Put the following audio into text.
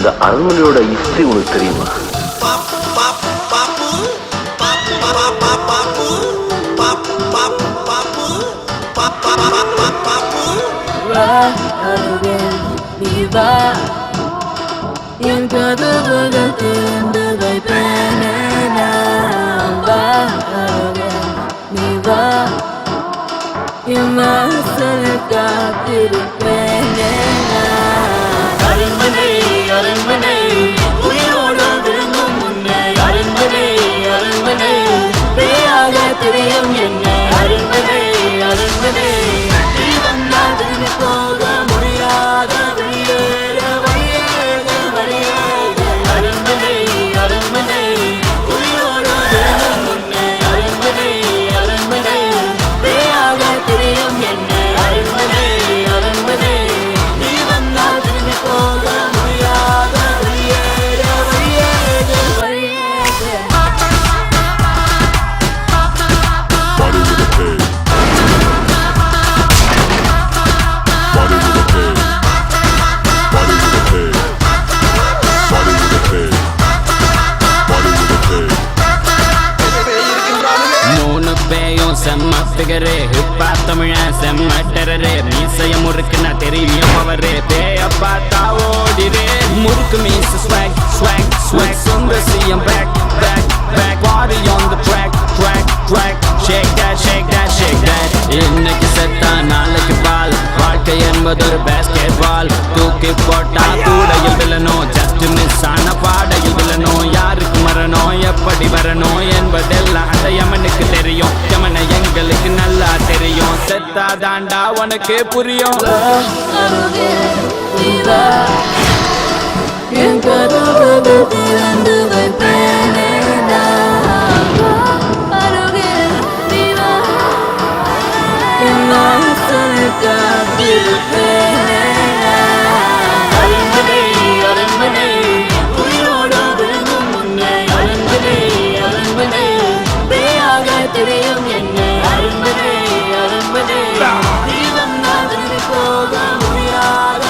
இந்த அரண்மனையோட ஹிஸ்டரி உனக்கு தெரியுமா? yang kata-kata indah penena niva yang masalah diri penena அரண்மனை உயிரோடு விழுங்கும் முன்னே அரண்மனை பேயாக தெரியும் என்ன அரண்மனை நீ வந்தால் திரும்பி போக முடியாத செம்ம பிகரே ஹிப்பா தமிழ செம்ம டெரரே மீசைய முறுக்கு நான் தெரியும் அவரே பேய பார்த்தா ஓடிரே முறுக்கு மீச ஸ்வாக் ஸ்வாக் ஸ்வாக் சொந்த சிஎம் பேக் பேக் பேக் பாடி on the track shake that இன்னைக்கு செத்தா நாளைக்கு பால் வாழ்க்கை என்பது ஒரு பேஸ்கெட் பால் தூக்கி போட்டா கூடையில் விழணும் ஜஸ்ட் மிஸ் ஆன பாடையில் விழணும் யாருக்கு மரணம் எப்படி வரணும் என்பதெல்லாம் அந்த யமனுக்கு தெரியும் யமனை எங்களுக்கு நல்லா தெரியும் செத்தா தாண்டா உனக்கு புரியும் அரண்மனை உயிரோடு விழுங்கும் முன்னே அரண்மனை பேயாக தெரியும் என்ன அரண்மனை நீ வந்தால் திரும்பி போக முடியாத